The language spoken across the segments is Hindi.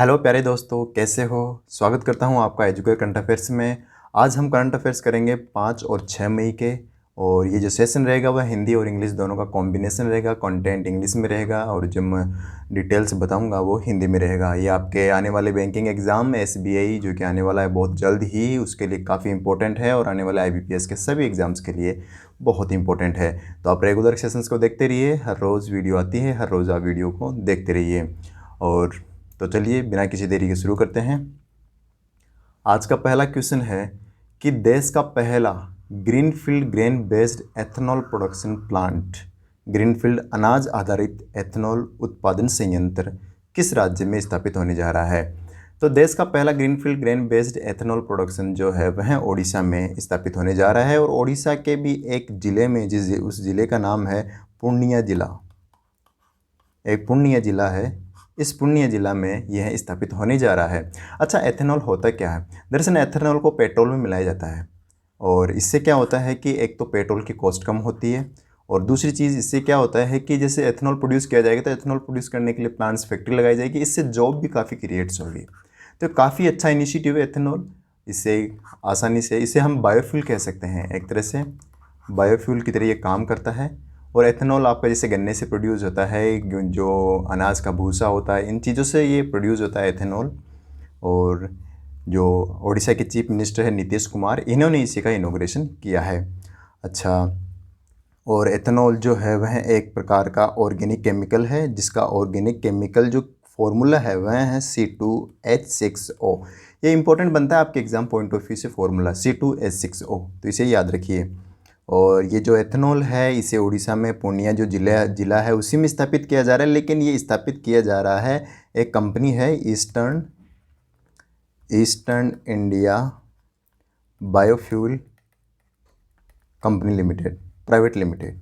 हेलो प्यारे दोस्तों, कैसे हो। स्वागत करता हूं आपका एजुकेट करंट अफेयर्स में। आज हम करंट अफेयर्स करेंगे 5 और 6 मई के। और ये जो सेशन रहेगा वह हिंदी और इंग्लिश दोनों का कॉम्बिनेशन रहेगा। कंटेंट इंग्लिश में रहेगा और जो मैं डिटेल्स बताऊंगा वो हिंदी में रहेगा। ये आपके आने वाले बैंकिंग एग्ज़ाम SBI जो कि आने वाला है बहुत जल्द ही, उसके लिए काफ़ी इंपॉर्टेंट है और आने वाले IBPS के सभी एग्ज़ाम्स के लिए बहुत इंपॉर्टेंट है। तो आप रेगुलर सेशंस को देखते रहिए, हर रोज़ वीडियो आती है, हर रोज़ आप वीडियो को देखते रहिए। और तो चलिए बिना किसी देरी के शुरू करते हैं। आज का पहला क्वेश्चन है कि देश का पहला greenfield grain based ethanol production plant, greenfield अनाज आधारित एथेनॉल उत्पादन संयंत्र किस राज्य में स्थापित होने जा रहा है। तो देश का पहला greenfield grain based ethanol production जो है वह ओडिशा में स्थापित होने जा रहा है। और ओडिशा के भी एक ज़िले में, उस ज़िले का नाम है पूर्णिया ज़िला। एक पूर्णिया ज़िला है, इस पूर्णिया ज़िला में यह स्थापित होने जा रहा है। अच्छा, एथेनॉल होता क्या है। दरअसल एथेनॉल को पेट्रोल में मिलाया जाता है और इससे क्या होता है कि एक तो पेट्रोल की कॉस्ट कम होती है और दूसरी चीज़ इससे क्या होता है कि जैसे एथेनॉल प्रोड्यूस किया जाएगा तो एथेनॉल प्रोड्यूस करने के लिए प्लांट्स फैक्ट्री लगाई जाएगी, इससे जॉब भी काफ़ी क्रिएट्स होगी। तो काफ़ी अच्छा इनिशिएटिव है एथेनॉल। इससे आसानी से इसे हम बायोफ्यूल कह सकते हैं, एक तरह से बायोफ्यूल की तरह ये काम करता है। और एथेनॉल आपका जैसे गन्ने से प्रोड्यूस होता है, जो अनाज का भूसा होता है, इन चीज़ों से ये प्रोड्यूस होता है एथेनॉल। और जो ओडिशा के चीफ मिनिस्टर है नीतीश कुमार, इन्होंने इसी का इनॉग्रेशन किया है। अच्छा, और एथेनॉल जो है वह एक प्रकार का ऑर्गेनिक केमिकल है जिसका ऑर्गेनिक केमिकल जो फॉर्मूला है वह है C2H6O। ये इंपॉर्टेंट बनता है आपके एग्जाम पॉइंट ऑफ व्यू से, फॉर्मूला C2H6O, तो इसे याद रखिए। और ये जो एथेनॉल है इसे उड़ीसा में पूर्णिया जो जिला है उसी में स्थापित किया जा रहा है, लेकिन ये स्थापित किया जा रहा है, एक कंपनी है eastern India biofuel company limited, private limited,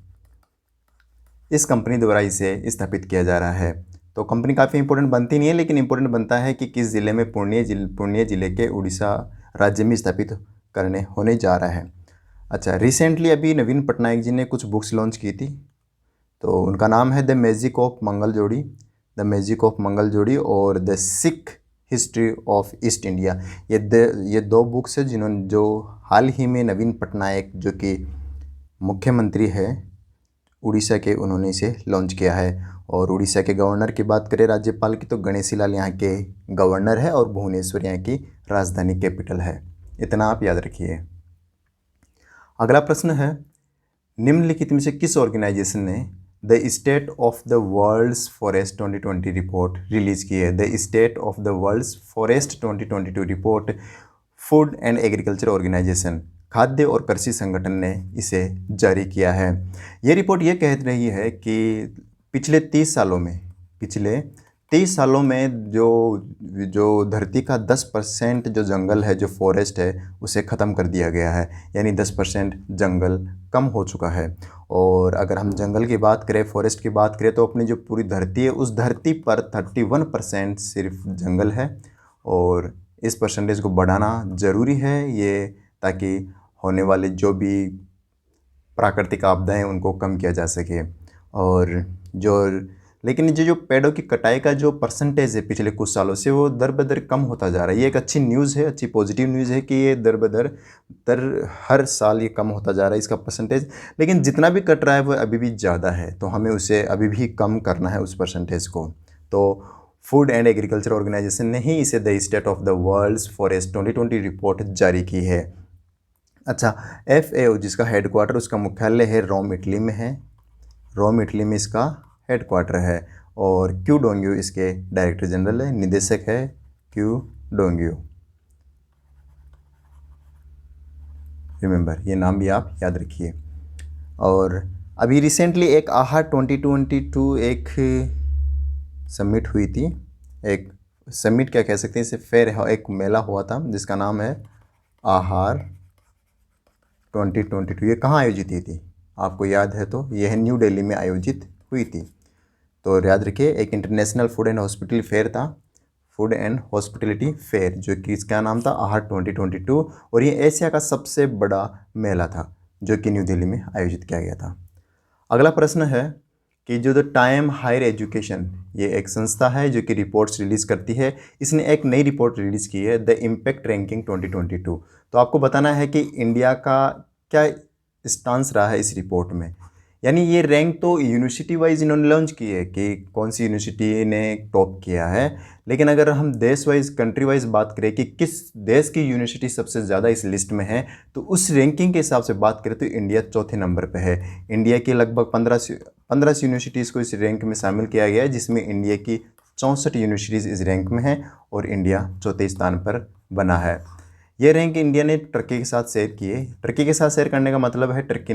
इस कंपनी द्वारा इसे स्थापित किया जा रहा है। तो कंपनी काफ़ी इंपॉर्टेंट बनती नहीं है, लेकिन इंपॉर्टेंट बनता है कि किस ज़िले में, पूर्णिया ज़िले के उड़ीसा राज्य में स्थापित करने होने जा रहा है। अच्छा, रिसेंटली अभी नवीन पटनायक जी ने कुछ बुक्स लॉन्च की थी, तो उनका नाम है द मैजिक ऑफ मंगल जोड़ी, द मैजिक ऑफ मंगल जोड़ी और the Sikh history of east India. ये दो बुक्स है जो हाल ही में नवीन पटनायक जो कि मुख्यमंत्री है उड़ीसा के, उन्होंने इसे लॉन्च किया है। और उड़ीसा के गवर्नर की बात करें राज्यपाल की, तो गणेशी लाल यहाँ के गवर्नर है और भुवनेश्वर यहाँ की राजधानी कैपिटल है। इतना आप याद रखिए। अगला प्रश्न है, निम्नलिखित में से किस ऑर्गेनाइजेशन ने the state of the world's forest 2020 report release की है। The state of the world's forest 2022 report food and agriculture organisation, खाद्य और कृषि संगठन ने इसे जारी किया है। ये रिपोर्ट ये कह रही है कि पिछले 30 सालों में जो धरती का 10% जो जंगल है, जो फॉरेस्ट है, उसे ख़त्म कर दिया गया है, यानी 10% जंगल कम हो चुका है। और अगर हम जंगल की बात करें, फॉरेस्ट की बात करें, तो अपनी जो पूरी धरती है उस धरती पर 31% सिर्फ जंगल है और इस परसेंटेज को बढ़ाना ज़रूरी है, ये ताकि होने वाले जो भी प्राकृतिक आपदाएं उनको कम किया जा सके। और लेकिन ये जो पेड़ों की कटाई का जो परसेंटेज है पिछले कुछ सालों से, वो दर बदर कम होता जा रहा है। ये एक अच्छी न्यूज़ है, अच्छी पॉजिटिव न्यूज़ है कि ये दर बदर हर साल ये कम होता जा रहा है इसका परसेंटेज। लेकिन जितना भी कट रहा है वो अभी भी ज़्यादा है, तो हमें उसे अभी भी कम करना है उस परसेंटेज को। तो फूड एंड एग्रीकल्चर ऑर्गेनाइजेशन ने ही इसे the state of the world's forest 2020 report जारी की है। अच्छा, FAO जिसका हेडक्वार्टर, उसका मुख्यालय है रोम, इटली में है। रोम, इटली में इसका हेडक्वार्टर है। और क्यू डोंग्यू इसके डायरेक्टर जनरल है, निदेशक है क्यू डोंग्यू। रिमेंबर, ये नाम भी आप याद रखिए। और अभी रिसेंटली एक आहार 2022 एक समिट हुई थी, एक समिट क्या कह सकते हैं इसे, फेयर, एक मेला हुआ था जिसका नाम है आहार 2022। ये कहाँ आयोजित हुई थी, आपको याद है तो यह न्यू दिल्ली में आयोजित हुई थी। तो याद रखिए, एक international food and hospital fair था, फूड एंड हॉस्पिटलिटी फेयर, जो कि इसका नाम था आहार 2022। और ये एशिया का सबसे बड़ा मेला था जो कि न्यू दिल्ली में आयोजित किया गया था। अगला प्रश्न है कि जो द टाइम हायर एजुकेशन, ये एक संस्था है जो कि रिपोर्ट्स रिलीज़ करती है, इसने एक नई रिपोर्ट रिलीज़ की है, द इम्पैक्ट रैंकिंग 2022। तो आपको बताना है कि इंडिया का क्या स्टांस रहा है इस रिपोर्ट में। यानी ये रैंक तो यूनिवर्सिटी वाइज इन्होंने लॉन्च की है कि कौन सी यूनिवर्सिटी ने टॉप किया है, लेकिन अगर हम देश वाइज कंट्री वाइज बात करें कि किस देश की यूनिवर्सिटी सबसे ज़्यादा इस लिस्ट में है, तो उस रैंकिंग के हिसाब से बात करें तो इंडिया चौथे नंबर पे है। इंडिया की लगभग 15 यूनिवर्सिटीज़ को इस रैंक में शामिल किया गया है, जिसमें इंडिया की 64 यूनिवर्सिटीज़ इस रैंक में हैं और इंडिया चौथे स्थान पर बना है। ये रैंक इंडिया ने टर्की के साथ शेयर की है। टर्की के साथ शेयर करने का मतलब है टर्की की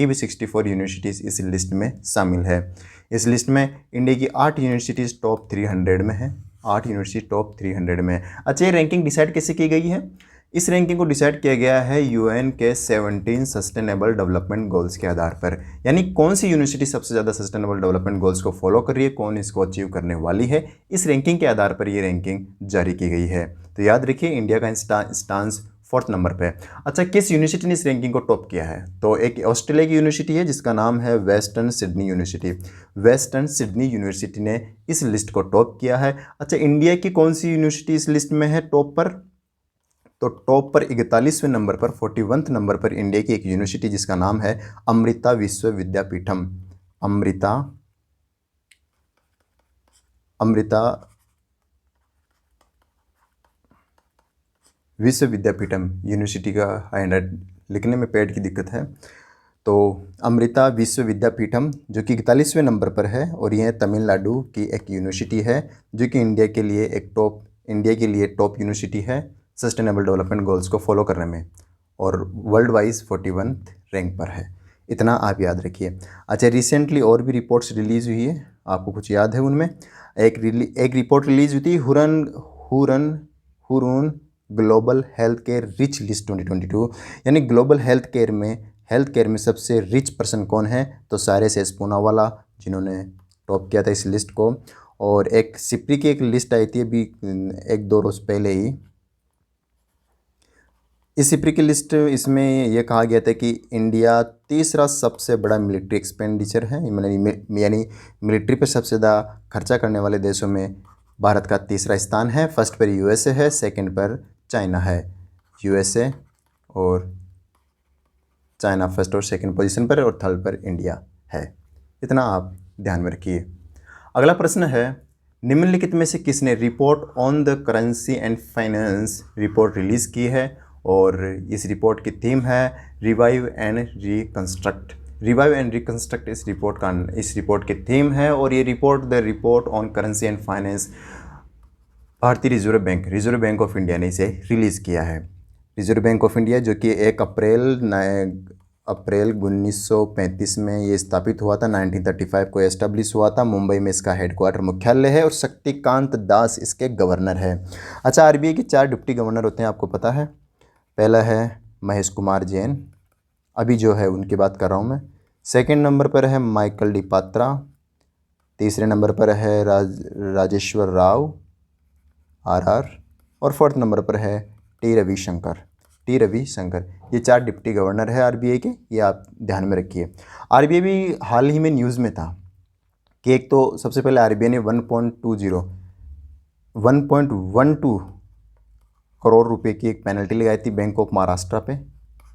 भी 64 यूनिवर्सिटीज़ इस लिस्ट में शामिल है। इस लिस्ट में इंडिया की 8 यूनिवर्सिटीज़ टॉप 300 में है। 8 यूनिवर्सिटी टॉप 300 में है। अच्छा, ये रैंकिंग डिसाइड कैसे की गई है? इस रैंकिंग को डिसाइड किया गया है यूएन के 17 सस्टेनेबल डेवलपमेंट गोल्स के आधार पर। यानी कौन सी यूनिवर्सिटी सबसे ज़्यादा सस्टेनेबल डेवलपमेंट गोल्स को फॉलो कर रही है, कौन इसको अचीव करने वाली है, इस रैंकिंग के आधार पर ये रैंकिंग जारी की गई है। तो याद रखिए, इंडिया का स्टांस 4th नंबर पे है। अच्छा, किस यूनिवर्सिटी ने इस रैंकिंग को टॉप किया है? तो एक ऑस्ट्रेलिया की यूनिवर्सिटी है जिसका नाम है western Sydney university. Western Sydney university ने इस लिस्ट को टॉप किया है। अच्छा, इंडिया की कौन सी यूनिवर्सिटी इस लिस्ट में है टॉप पर? तो टॉप पर 41वें नंबर पर, 41th नंबर पर इंडिया की एक यूनिवर्सिटी जिसका नाम है अमृता विश्व विद्यापीठम। अमृता विश्व विद्यापीठम यूनिवर्सिटी का लिखने में पेट की दिक्कत है। तो अमृता विश्व विद्यापीठम जो कि 41वें नंबर पर है, और यह तमिलनाडु की एक यूनिवर्सिटी है जो कि इंडिया के लिए टॉप यूनिवर्सिटी है सस्टेनेबल डेवलपमेंट गोल्स को फॉलो करने में, और वर्ल्ड वाइज 41th रैंक पर है। इतना आप याद रखिए। अच्छा, रिसेंटली और भी रिपोर्ट्स रिलीज़ हुई है, आपको कुछ याद है उनमें? एक रिपोर्ट रिलीज़ हुई थी Hurun global health care rich list 2022। यानी ग्लोबल हेल्थ केयर में सबसे रिच पर्सन कौन है? तो साइरस एस पूनावाला, जिन्होंने टॉप किया था इस लिस्ट को। और एक सिप्री की एक लिस्ट आई थी अभी 1-2 रोज़ पहले ही। इस सिप्री की लिस्ट, इसमें यह कहा गया था कि इंडिया तीसरा सबसे बड़ा मिलिट्री एक्सपेंडिचर है, यानी मिलिट्री पर सबसे ज़्यादा खर्चा करने वाले देशों में भारत का तीसरा स्थान है। फर्स्ट पर यूएसए है, सेकंड पर चाइना है। यूएसए और चाइना फर्स्ट और सेकंड पोजीशन पर, और थर्ड पर इंडिया है। इतना आप ध्यान में रखिए। अगला प्रश्न है, निम्नलिखित में से किसने report on the currency and finance report release की है? और इस रिपोर्ट की थीम है revive and reconstruct. Revive and reconstruct इस रिपोर्ट की थीम है, और ये report on currency and finance भारतीय रिजर्व बैंक ऑफ इंडिया ने इसे रिलीज़ किया है। रिजर्व बैंक ऑफ इंडिया जो कि 1 अप्रैल 1935 में ये स्थापित हुआ था, 1935 को एस्टेब्लिश हुआ था। मुंबई में इसका हेडक्वार्टर मुख्यालय है, और शक्तिकांत दास इसके गवर्नर है। अच्छा, आरबीआई के 4 डिप्टी गवर्नर होते हैं, आपको पता है। पहला है महेश कुमार जैन, अभी जो है उनकी बात कर रहा हूँ मैं। सेकंड नंबर पर है माइकल डी पात्रा। तीसरे नंबर पर है राजेश्वर राव RR, और 4th नंबर पर है टी रविशंकर। ये 4 डिप्टी गवर्नर है आरबीआई के, ये आप ध्यान में रखिए। आरबीआई भी हाल ही में न्यूज़ में था कि एक तो सबसे पहले आरबीआई ने 1.12 करोड़ रुपए की एक पेनल्टी लगाई थी बैंक ऑफ महाराष्ट्र पे,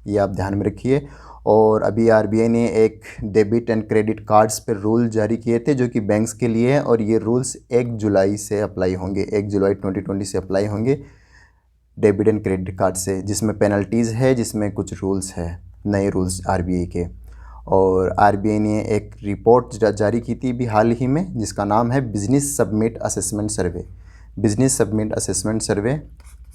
ये आप ध्यान में रखिए। और अभी आरबीआई ने एक डेबिट एंड क्रेडिट कार्ड्स पर रूल जारी किए थे जो कि बैंक्स के लिए है, और ये रूल्स 1 जुलाई से अप्लाई होंगे, 1 जुलाई 2020 से अप्लाई होंगे डेबिट एंड क्रेडिट कार्ड से, जिसमें पेनल्टीज़ है, जिसमें कुछ रूल्स है, नए रूल्स आरबीआई के। और आरबीआई ने एक रिपोर्ट जारी की थी भी हाल ही में, जिसका नाम है बिजनेस सबमिट असेसमेंट सर्वे।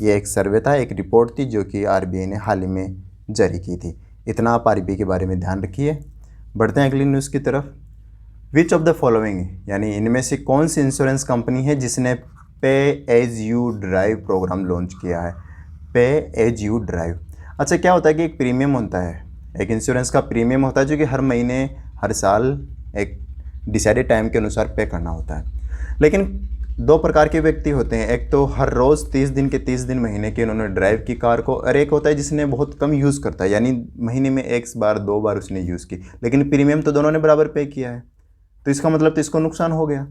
ये एक सर्वे था, एक रिपोर्ट थी जो कि आरबीआई ने हाल ही में जारी की थी। इतना आप आरबीआई के बारे में ध्यान रखिए। बढ़ते हैं अगली न्यूज़ की तरफ। विच ऑफ द फॉलोइंग, यानी इनमें से कौन सी इंश्योरेंस कंपनी है जिसने pay as you drive programme launch किया है? पे एज यू ड्राइव। अच्छा, क्या होता है कि एक प्रीमियम होता है, एक इंश्योरेंस का प्रीमियम होता है जो कि हर महीने हर साल एक डिसाइडेड टाइम के अनुसार पे करना होता है। लेकिन 2 प्रकार के व्यक्ति होते हैं, एक तो हर रोज़ 30 दिन के 30 दिन महीने के उन्होंने ड्राइव की कार को, और एक होता है जिसने बहुत कम यूज़ करता है, यानी महीने में 1 बार 2 बार उसने यूज़ की, लेकिन प्रीमियम तो दोनों ने बराबर पे किया है। तो इसका मतलब तो इसको नुकसान हो गया।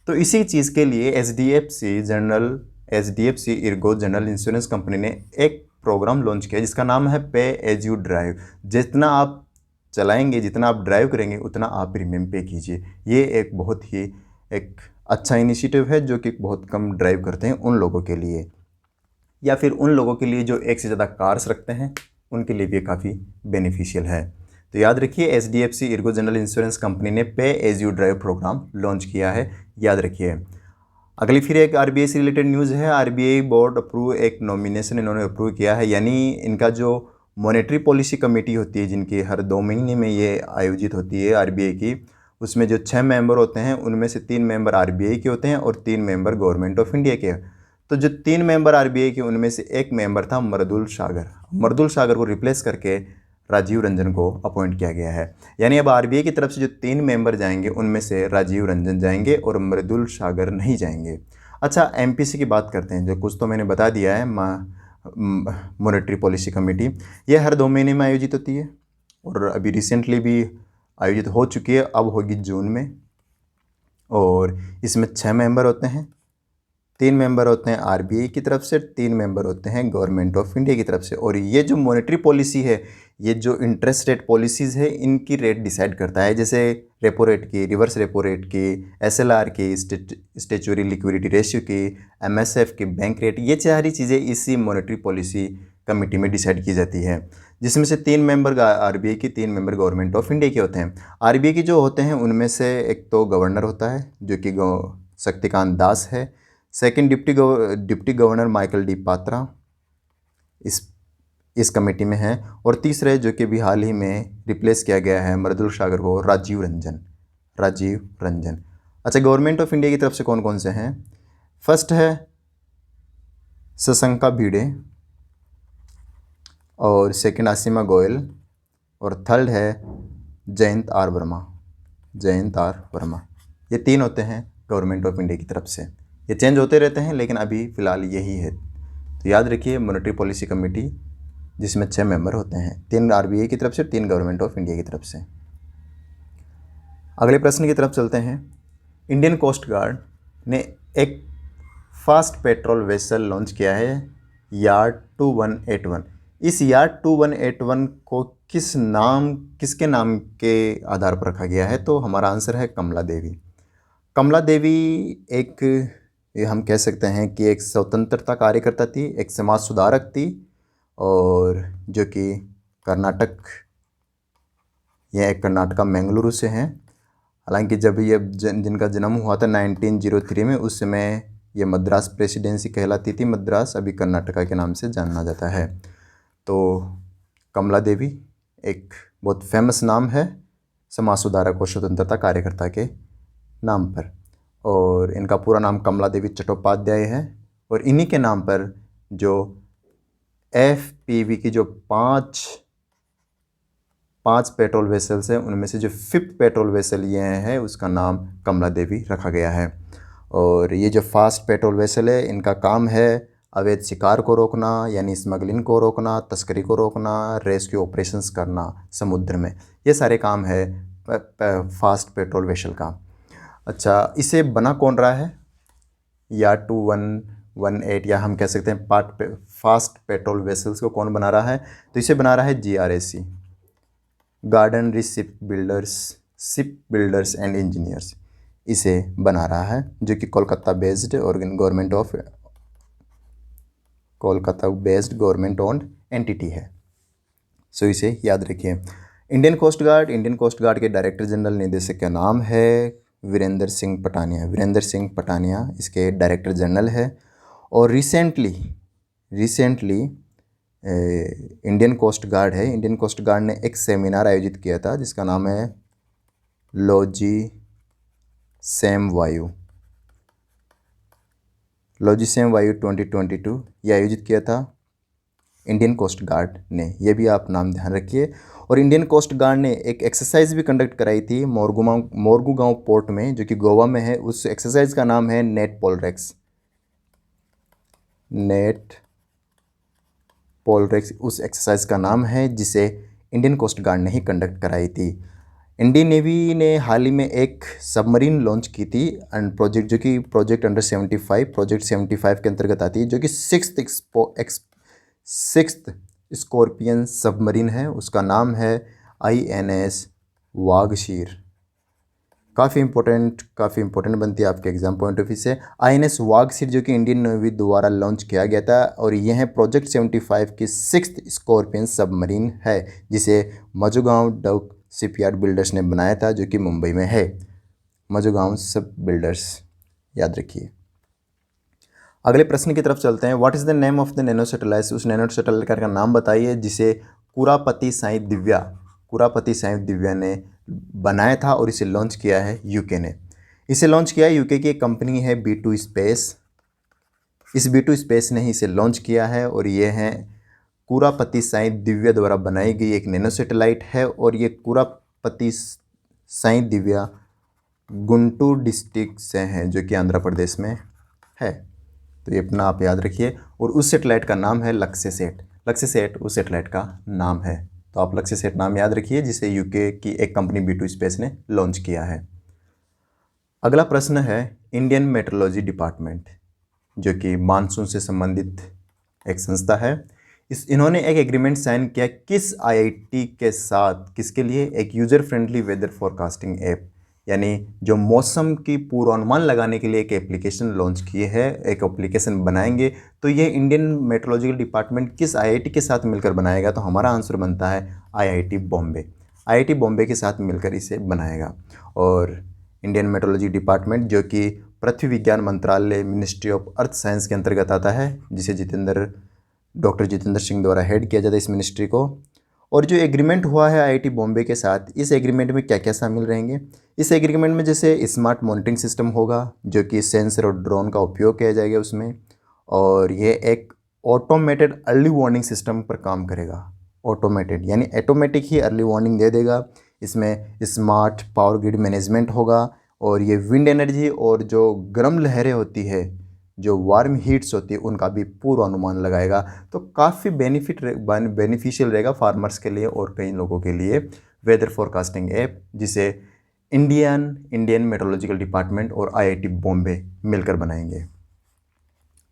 तो इसी चीज़ के लिए H D F C Ergo general insurance company ने एक प्रोग्राम लॉन्च किया जिसका नाम है पे एज यू ड्राइव। जितना आप चलाएंगे, जितना आप ड्राइव करेंगे, उतना आप प्रीमियम पे कीजिए। ये एक बहुत ही एक अच्छा इनिशिएटिव है जो कि बहुत कम ड्राइव करते हैं उन लोगों के लिए, या फिर उन लोगों के लिए जो एक से ज़्यादा कार्स रखते हैं, उनके लिए भी काफ़ी बेनिफिशियल है। तो याद रखिए, H D F C Ergo general insurance company ने pay as you drive programme launch किया है, याद रखिए। अगली फिर एक आरबीआई से रिलेटेड न्यूज़ है। आरबीआई बोर्ड अप्रूव एक नॉमिनेशन इन्होंने अप्रूव किया है, यानी इनका जो मॉनेटरी पॉलिसी कमेटी होती है जिनकी हर 2 महीने में ये आयोजित होती है आरबीआई की, उसमें जो 6 मेंबर होते हैं उनमें से 3 मेंबर आरबीआई के होते हैं और 3 मेंबर गवर्नमेंट ऑफ इंडिया के। तो जो 3 मेंबर आरबीआई के उनमें से एक मेंबर था मृदुल सागर। मृदुल सागर को रिप्लेस करके राजीव रंजन को अपॉइंट किया गया है। यानी अब आरबीआई की तरफ से जो 3 मेंबर जाएंगे उनमें से राजीव रंजन जाएंगे और मृदुल सागर नहीं जाएंगे। अच्छा, एमपीसी की बात करते हैं। जो कुछ तो मैंने बता दिया है, मॉनेटरी पॉलिसी कमेटी ये हर 2 महीने में आयोजित होती है और अभी रिसेंटली भी आयोजित हो चुकी है, अब होगी जून में। और इसमें 6 मेंबर होते हैं, 3 मेंबर होते हैं आरबीआई की तरफ से, 3 मेंबर होते हैं गवर्नमेंट ऑफ इंडिया की तरफ से। और ये जो मॉनेटरी पॉलिसी है, ये जो इंटरेस्ट रेट पॉलिसीज़ है, इनकी रेट डिसाइड करता है, जैसे रेपो रेट की, रिवर्स रेपो रेट की, एसएलआर की, स्टेचुरी लिक्विडिटी रेशियो की, एमएसएफ की, बैंक रेट, ये सारी चीज़ें इसी मॉनेटरी पॉलिसी कमेटी में डिसाइड की जाती है, जिसमें से 3 मेंबर आरबीआई की, 3 मेंबर गवर्नमेंट ऑफ इंडिया के होते हैं। आरबीआई की जो होते हैं उनमें से एक तो गवर्नर होता है जो कि शक्तिकांत दास है, second deputy governor Michael D Patra इस कमेटी में है, और तीसरे जो कि भी हाल ही में रिप्लेस किया गया है मृदुल सागर को, राजीव रंजन। अच्छा, गवर्नमेंट ऑफ इंडिया की तरफ से कौन कौन से हैं? फर्स्ट है शशंका भिड़े, और सेकंड आसिमा गोयल, और थर्ड है जयंत आर वर्मा। ये 3 होते हैं गवर्नमेंट ऑफ इंडिया की तरफ से। ये चेंज होते रहते हैं लेकिन अभी फ़िलहाल यही है। तो याद रखिए, मॉनेटरी पॉलिसी कमेटी जिसमें 6 मेंबर होते हैं, 3 आरबीआई की तरफ से, 3 गवर्नमेंट ऑफ इंडिया की तरफ से। अगले प्रश्न की तरफ चलते हैं। इंडियन कोस्ट गार्ड ने एक फास्ट पेट्रोल वेसल लॉन्च किया है, यार्ड 2181। इस यार्ड 2181 को किसके नाम के आधार पर रखा गया है? तो हमारा आंसर है कमला देवी। कमला देवी एक, ये हम कह सकते हैं कि एक स्वतंत्रता कार्यकर्ता थी, एक समाज सुधारक थी, और जो कि कर्नाटका मंगलुरु से हैं। हालांकि जब ये जिनका जन्म हुआ था 1903 में, उस समय ये मद्रास प्रेसिडेंसी कहलाती थी। मद्रास अभी कर्नाटका के नाम से जाना जाता है। तो कमला देवी एक बहुत फेमस नाम है समाज सुधारक और स्वतंत्रता कार्यकर्ता के नाम पर, और इनका पूरा नाम कमला देवी चट्टोपाध्याय है। और इन्हीं के नाम पर जो एफपीवी की जो पाँच पेट्रोल वेसल्स हैं, उनमें से जो 5th पेट्रोल वेसल ये है, उसका नाम कमला देवी रखा गया है। और ये जो फास्ट पेट्रोल वेसल है, इनका काम है अवैध शिकार को रोकना, यानी स्मगलिंग को रोकना, तस्करी को रोकना, रेस्क्यू ऑपरेशंस करना समुद्र में। ये सारे काम है फास्ट पेट्रोल वेसल का। अच्छा, इसे बना कौन रहा है? या 2118, या हम कह सकते हैं फास्ट पेट्रोल वेसल्स को कौन बना रहा है? तो इसे बना रहा है GRSC, garden rich ship builders and engineers, इसे बना रहा है, जो कि Kolkata based government owned entity है। सो इसे याद रखिए। इंडियन कोस्ट गार्ड के डायरेक्टर जनरल निदेशक का नाम है वीरेंद्र सिंह पटानिया इसके डायरेक्टर जनरल है। और रिसेंटली इंडियन कोस्ट गार्ड ने एक सेमिनार आयोजित किया था जिसका नाम है लॉजी सेम वायु 2022, ये आयोजित किया था इंडियन कोस्ट गार्ड ने। ये भी आप नाम ध्यान रखिए। और इंडियन कोस्ट गार्ड ने एक एक्सरसाइज भी कंडक्ट कराई थी मोरगुगांव पोर्ट में, जो कि गोवा में है। उस एक्सरसाइज का नाम है नेट पोलरेक्स उस एक्सरसाइज का नाम है, जिसे इंडियन कोस्ट गार्ड ने ही कंडक्ट कराई थी। इंडियन नेवी ने हाल ही में एक सबमरीन लॉन्च की थी एंड प्रोजेक्ट, जो कि प्रोजेक्ट अंडर 75, प्रोजेक्ट 75 के अंतर्गत आती है, जो कि सिक्स्थ स्कॉर्पियन सबमरीन है। उसका नाम है INS वागशीर। काफ़ी इंपॉर्टेंट बनती है आपके एग्जाम पॉइंट ऑफ व्यू से। INS वागशीर जो कि इंडियन नेवी द्वारा लॉन्च किया गया था, और यह प्रोजेक्ट 75 की सिक्स्थ स्कॉर्पियन सबमरीन है, जिसे मझगांव डक शिपयार्ड बिल्डर्स ने बनाया था, जो कि मुंबई में है। मझगांव सब बिल्डर्स, याद रखिए। अगले प्रश्न की तरफ चलते हैं। What is the name of the nano satellite? उस नैनो सैटेलाइट का नाम बताइए जिसे कुरापति साई दिव्या ने बनाया था और इसे लॉन्च किया है यूके ने। इसे लॉन्च किया है यूके की एक कंपनी है B2 स्पेस। इस B2 स्पेस ने ही इसे लॉन्च किया है, और ये है कुरापति साई दिव्या द्वारा बनाई गई एक नैनो सैटेलाइट है। और ये कुरापति साई दिव्या गुंटूर डिस्ट्रिक्ट से हैं, जो कि आंध्र प्रदेश में है। तो ये अपना आप याद रखिए। और उस सैटेलाइट का नाम है लक्ष्य सेट उस सैटेलाइट का नाम है। तो आप लक्ष्य सेट नाम याद रखिए, जिसे यूके की एक कंपनी B2 स्पेस ने लॉन्च किया है। अगला प्रश्न है इंडियन मेट्रोलॉजी डिपार्टमेंट, जो कि मानसून से संबंधित एक संस्था है। इन्होंने एक एग्रीमेंट साइन किया किस IIT के साथ? किसके लिए? एक user friendly weather forecasting app, यानी जो मौसम की पूर्वानुमान लगाने के लिए एक एप्लीकेशन लॉन्च किए है, एक एप्लीकेशन बनाएंगे। तो ये इंडियन मेट्रोलॉजिकल डिपार्टमेंट किस IIT के साथ मिलकर बनाएगा? तो हमारा आंसर बनता है IIT बॉम्बे के साथ मिलकर इसे बनाएगा। और इंडियन मेट्रोलॉजी डिपार्टमेंट, जो कि पृथ्वी विज्ञान मंत्रालय, मिनिस्ट्री ऑफ अर्थ साइंस के अंतर्गत आता है, जिसे डॉक्टर जितेंद्र सिंह द्वारा हेड किया जाता है इस मिनिस्ट्री को। और जो एग्रीमेंट हुआ है IIT बॉम्बे के साथ, इस एग्रीमेंट में क्या क्या शामिल रहेंगे? इस एग्रीमेंट में जैसे स्मार्ट मॉनिटरिंग सिस्टम होगा, जो कि सेंसर और ड्रोन का उपयोग किया जाएगा उसमें। और ये एक ऑटोमेटेड अर्ली वार्निंग सिस्टम पर काम करेगा। ऑटोमेटेड यानी ऑटोमेटिक ही अर्ली वार्निंग दे देगा। इसमें स्मार्ट पावर ग्रिड मैनेजमेंट होगा, और ये विंड एनर्जी और जो गर्म लहरें होती है, जो वार्म हीट्स होती है, उनका भी पूर्वानुमान लगाएगा। तो काफ़ी बेनिफिशियल रहेगा फार्मर्स के लिए और कई लोगों के लिए वेदर फोरकास्टिंग ऐप, जिसे इंडियन मेट्रोलॉजिकल डिपार्टमेंट और IIT बॉम्बे मिलकर बनाएंगे।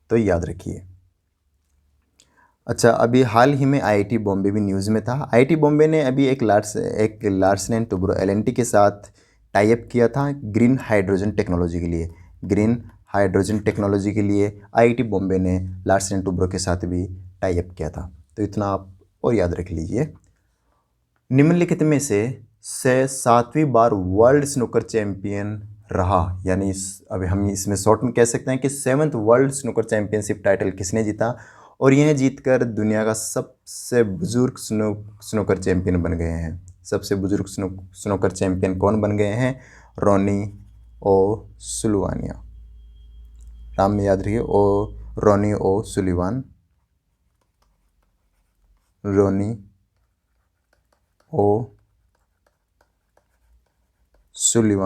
तो याद रखिए। अच्छा, अभी हाल ही में IIT बॉम्बे भी न्यूज़ में था। IIT बॉम्बे ने अभी एक लार्सन एंड टुब्रो LNT के साथ टाई अप किया था ग्रीन हाइड्रोजन टेक्नोलॉजी के लिए IIT बॉम्बे ने लार्सन एंड टुब्रो के साथ भी टाई अप किया था। तो इतना आप और याद रख लीजिए। निम्नलिखित में से 7वीं बार वर्ल्ड स्नूकर चैंपियन रहा, यानी अभी हम इसमें शॉर्ट में कह सकते हैं कि 7th world snooker championship title किसने जीता? और यह जीतकर दुनिया का सबसे बुजुर्ग स्नूकर चैंपियन बन गए हैं। सबसे बुजुर्ग स्नूकर चैंपियन कौन बन गए हैं? रोनी ओ सुलिवान। नाम में याद रखिए, रोनी ओ सुलिवान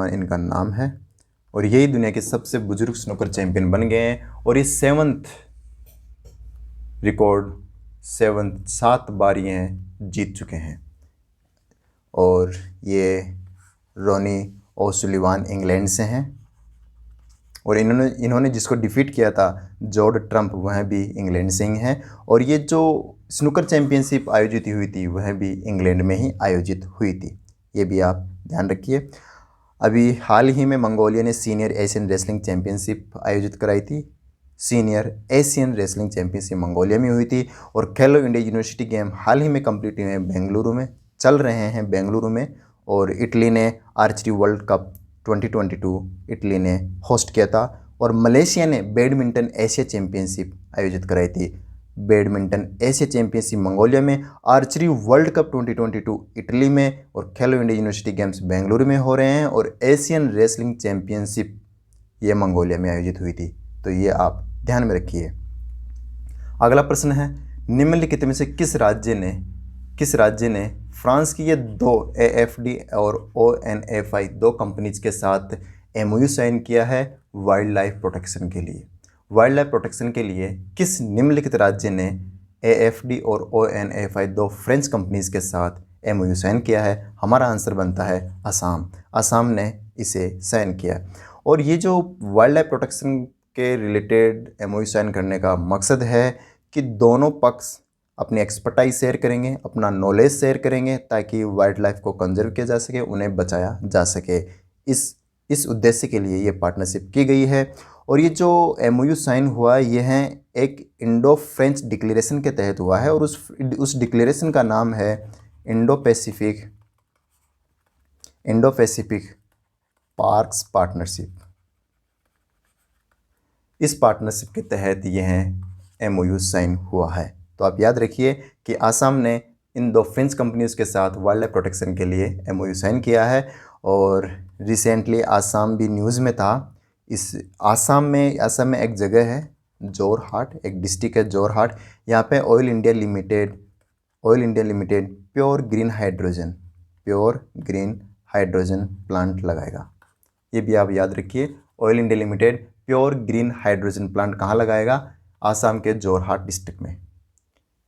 इनका नाम है, और यही दुनिया के सबसे बुजुर्ग स्नूकर चैंपियन बन गए हैं। और ये 7 बार ये जीत चुके हैं। और ये रोनी ओ सुलिवान इंग्लैंड से हैं, और इन्होंने जिसको डिफीट किया था, जॉर्ज ट्रम्प, वह भी इंग्लैंड से ही हैं। और ये जो स्नूकर चैंपियनशिप आयोजित हुई थी, वह भी इंग्लैंड में ही आयोजित हुई थी। ये भी आप ध्यान रखिए। अभी हाल ही में मंगोलिया ने सीनियर एशियन रेसलिंग चैंपियनशिप आयोजित कराई थी। Senior Asian wrestling championship Mongolia में हुई थी। और खेलो इंडिया यूनिवर्सिटी गेम हाल ही में कंप्लीट हुए हैं, बेंगलुरु में चल रहे हैं बेंगलुरु में। और इटली ने आर्चरी वर्ल्ड कप 2022 इटली ने होस्ट किया था। और मलेशिया ने बैडमिंटन एशिया चैंपियनशिप आयोजित कराई थी। बैडमिंटन एशिया चैंपियनशिप मंगोलिया में, आर्चरी वर्ल्ड कप 2022 इटली में, और खेलो इंडिया यूनिवर्सिटी गेम्स बेंगलुरु में हो रहे हैं। और एशियन रेसलिंग चैंपियनशिप ये मंगोलिया में आयोजित हुई थी। तो ये आप ध्यान में रखिए। अगला प्रश्न है, निम्नलिखित में से किस राज्य ने फ्रांस की ये 2 AFD और ONFI 2 कंपनीज के साथ MOU साइन किया है वाइल्ड लाइफ प्रोटेक्शन के लिए? वाइल्ड लाइफ प्रोटेक्शन के लिए किस निम्नलिखित राज्य ने AFD और ONFI 2 फ्रेंच कंपनीज के साथ MOU साइन किया है? हमारा आंसर बनता है असम। असम ने इसे साइन किया। और ये जो वाइल्ड लाइफ प्रोटेक्शन के रिलेटेड MOU साइन करने का मकसद है कि दोनों पक्ष अपनी एक्सपर्टाइज शेयर करेंगे, अपना नॉलेज शेयर करेंगे, ताकि वाइल्ड लाइफ को कंजर्व किया जा सके, उन्हें बचाया जा सके। इस उद्देश्य के लिए ये पार्टनरशिप की गई है। और ये जो MOU साइन हुआ ये है एक इंडो फ्रेंच डिक्लेरेशन के तहत हुआ है, और उस डिक्लेरेशन का नाम है इंडो पैसिफिक पार्क्स पार्टनरशिप। इस पार्टनरशिप के तहत यह MOU साइन हुआ है। तो आप याद रखिए कि आसाम ने इन 2 फ्रेंच कंपनीज के साथ वाइल्ड लाइफ प्रोटेक्शन के लिए MOU साइन किया है। और रिसेंटली आसाम भी न्यूज़ में था। इस आसाम में एक जगह है जोरहाट, एक डिस्ट्रिक्ट है जोरहाट। यहाँ पे oil India limited pure green hydrogen plant लगाएगा। ये भी आप याद रखिए, oil India limited pure green hydrogen plant कहाँ लगाएगा? आसाम के जोरहाट डिस्ट्रिक्ट में।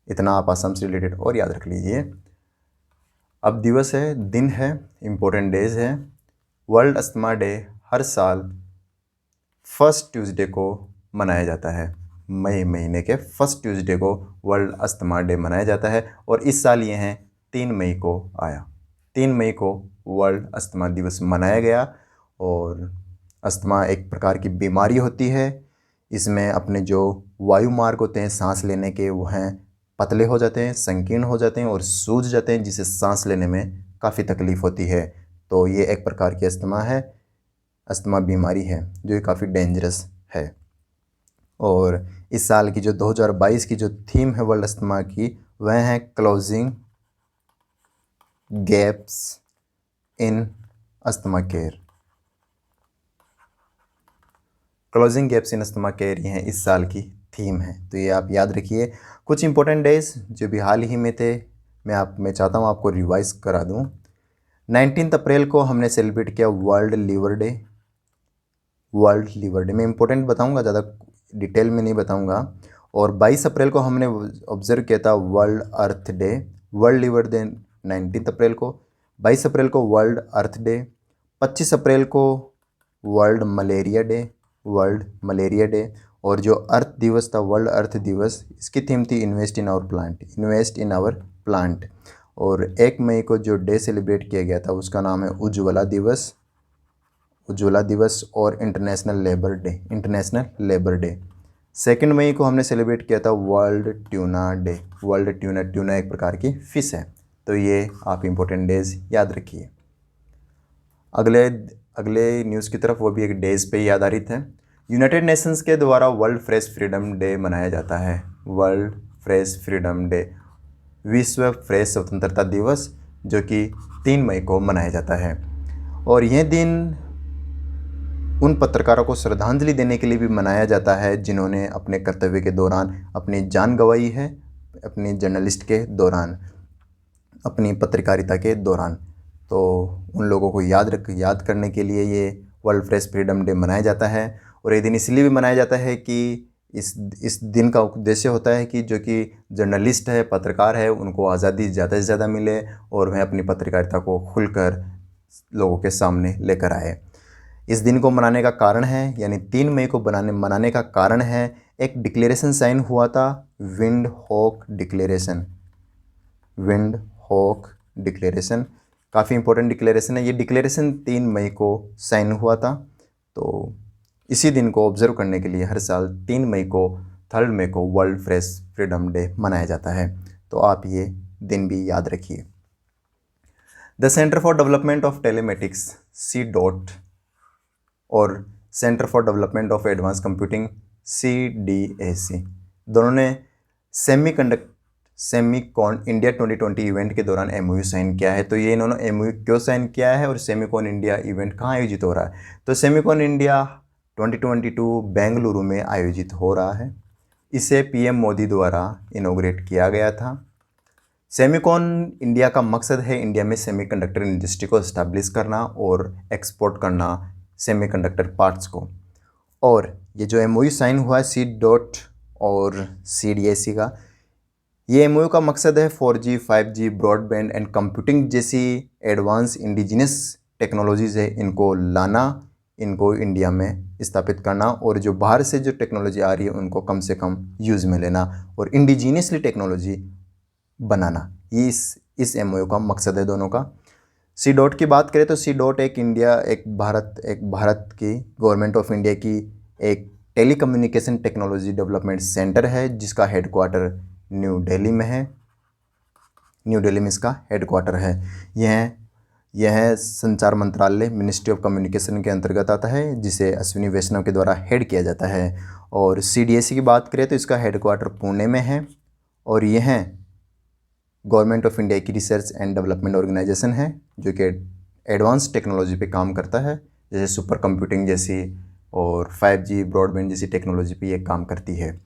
इतना आप आसाम से रिलेटेड और याद रख लीजिए। अब दिवस है, दिन है, इम्पोर्टेंट डेज है। वर्ल्ड अस्थमा डे हर साल फर्स्ट ट्यूसडे को मनाया जाता है। मई महीने के फर्स्ट ट्यूसडे को वर्ल्ड अस्थमा डे मनाया जाता है। और इस साल ये है 3 मई को आया। 3 मई को वर्ल्ड अस्थमा दिवस मनाया गया। और अस्थमा एक प्रकार की बीमारी होती है। इसमें अपने जो वायु मार्ग होते हैं सांस लेने के, वो हैं पतले हो जाते हैं, संकीर्ण हो जाते हैं और सूज जाते हैं, जिससे सांस लेने में काफ़ी तकलीफ़ होती है। तो ये एक प्रकार की अस्थमा बीमारी है जो काफ़ी डेंजरस है। और इस साल की जो 2022 की जो थीम है वर्ल्ड अस्थमा की, वह है closing gaps in asthma care. Closing gaps in asthma care ये इस साल की थीम है। तो ये आप याद रखिए। कुछ इंपॉर्टेंट डेज जो भी हाल ही में थे, मैं चाहता हूँ आपको रिवाइज करा दूँ। 19 अप्रैल को हमने सेलिब्रेट किया वर्ल्ड लीवर डे। मैं इंपॉर्टेंट बताऊँगा, ज़्यादा डिटेल में नहीं बताऊँगा। और 22 अप्रैल को हमने ऑब्जर्व किया था वर्ल्ड अर्थ डे। वर्ल्ड लीवर डे 19 अप्रैल को, 22 अप्रैल को वर्ल्ड अर्थ डे, 25 अप्रैल को वर्ल्ड मलेरिया डे। और जो अर्थ दिवस था, वर्ल्ड अर्थ दिवस, इसकी थीम थी इन्वेस्ट इन आवर प्लांट। और 1 मई को जो डे सेलिब्रेट किया गया था उसका नाम है उज्ज्वला दिवस और इंटरनेशनल लेबर डे। 2 मई को हमने सेलिब्रेट किया था वर्ल्ड ट्यूना डे। ट्यूना एक प्रकार की फ़िश है। तो ये आप इम्पोर्टेंट डेज याद रखिए। अगले न्यूज़ की तरफ, वो भी एक डेज पे ही आधारित है। यूनाइटेड नेशंस के द्वारा वर्ल्ड फ्रेश फ्रीडम डे मनाया जाता है। वर्ल्ड फ्रेश फ्रीडम डे, विश्व फ्रेश स्वतंत्रता दिवस, जो कि 3 मई को मनाया जाता है। और यह दिन उन पत्रकारों को श्रद्धांजलि देने के लिए भी मनाया जाता है जिन्होंने अपने कर्तव्य के दौरान अपनी जान गंवाई है, अपनी जर्नलिस्ट के दौरान, अपनी पत्रकारिता के दौरान। तो उन लोगों को याद करने के लिए ये वर्ल्ड फ्रेश फ्रीडम डे मनाया जाता है। और ये दिन इसलिए भी मनाया जाता है कि इस दिन का उद्देश्य होता है कि जो कि जर्नलिस्ट है, पत्रकार है, उनको आज़ादी ज़्यादा से ज़्यादा मिले और वह अपनी पत्रकारिता को खुलकर लोगों के सामने लेकर आए। इस दिन को मनाने का कारण है, यानी 3 मई को मनाने का कारण है, एक डिक्लेरेशन साइन हुआ था, विंड हॉक डिक्लेरेशन। काफ़ी इंपॉर्टेंट डिक्लेरेशन है। ये डिक्लेरेशन 3 मई को साइन हुआ था। तो इसी दिन को ऑब्जर्व करने के लिए हर साल 3 मई को, 3 मई को वर्ल्ड फ्रेश फ्रीडम डे मनाया जाता है। तो आप ये दिन भी याद रखिए। The centre for development of telematics CDOT और centre for development of advance computing CDAC दोनों ने सेमीकॉन इंडिया 2020 इवेंट के दौरान MOU साइन किया है। तो ये इन्होंने MOU क्यों साइन किया है और सेमीकॉन इंडिया इवेंट कहाँ आयोजित हो रहा है? तो सेमीकॉन इंडिया 2022 बेंगलुरु में आयोजित हो रहा है। इसे PM मोदी द्वारा इनॉग्रेट किया गया था। सेमीकॉन इंडिया का मकसद है इंडिया में सेमीकंडक्टर इंडस्ट्री को इस्टेब्लिश करना और एक्सपोर्ट करना सेमीकंडक्टर पार्ट्स को। और ये जो MOU साइन हुआ है CDOT और CDAC का, ये एमओयू का मकसद है 4G 5G broadband and computing जैसी एडवांस इंडिजिनस टेक्नोलॉजीज़ है, इनको लाना, इनको इंडिया में स्थापित करना, और जो बाहर से जो टेक्नोलॉजी आ रही है उनको कम से कम यूज़ में लेना और इंडिजीनियसली टेक्नोलॉजी बनाना। ये इस एमओयू का मकसद है दोनों का। सी डॉट की बात करें तो सी डॉट एक भारत की गवर्नमेंट ऑफ इंडिया की एक टेलीकम्युनिकेशन टेक्नोलॉजी डेवलपमेंट सेंटर है, जिसका हेडक्वार्टर न्यू दिल्ली में है। न्यू दिल्ली में इसका हेडक्वार्टर है। यह संचार मंत्रालय मिनिस्ट्री ऑफ कम्युनिकेशन के अंतर्गत आता है, जिसे अश्विनी वैष्णव के द्वारा हेड किया जाता है। और CDSE की बात करें तो इसका हेडक्वार्टर पुणे में है, और यह गवर्नमेंट ऑफ इंडिया की रिसर्च एंड डेवलपमेंट ऑर्गेनाइजेशन है, जो कि एडवांस टेक्नोलॉजी पे काम करता है, जैसे सुपर कंप्यूटिंग जैसी और 5G ब्रॉडबैंड जैसी टेक्नोलॉजी पे ये काम करती है।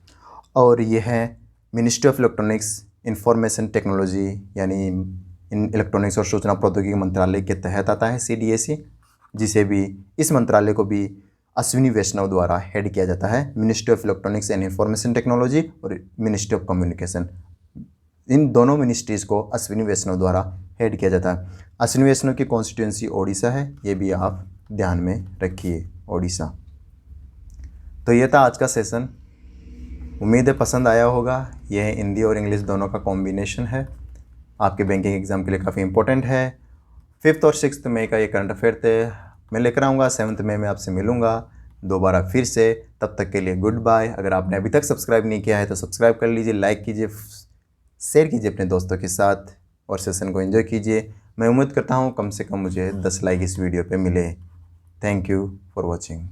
और यह है ministry of electronics information technology, यानी इन इलेक्ट्रॉनिक्स और सूचना प्रौद्योगिकी मंत्रालय के तहत आता है CDSE, जिसे भी इस मंत्रालय को भी अश्विनी वैष्णव द्वारा हेड किया जाता है। Ministry of electronics and information technology और मिनिस्ट्री ऑफ कम्युनिकेशन, इन दोनों मिनिस्ट्रीज़ को अश्विनी वैष्णव द्वारा हेड किया जाता है। अश्विनी वैष्णव की कॉन्स्टिट्यूंसी ओडिशा है, ये भी आप ध्यान में रखिए, ओडिशा। तो ये था आज का सेशन, उम्मीद है पसंद आया होगा। यह हिंदी और इंग्लिश दोनों का कॉम्बिनेशन है, आपके बैंकिंग एग्ज़ाम के लिए काफ़ी इंपॉर्टेंट है। 5 और 6 मई का ये करंट अफेयर थे, मैं लेकर आऊँगा। 7 मई में आपसे मिलूँगा दोबारा फिर से। तब तक के लिए गुड बाय। अगर आपने अभी तक सब्सक्राइब नहीं किया है तो सब्सक्राइब कर लीजिए, लाइक कीजिए, शेयर कीजिए अपने दोस्तों के साथ, और सेशन को एंजॉय कीजिए। मैं उम्मीद करता हूँ कम से कम मुझे 10 लाइक इस वीडियो पे मिले। Thank you for watching.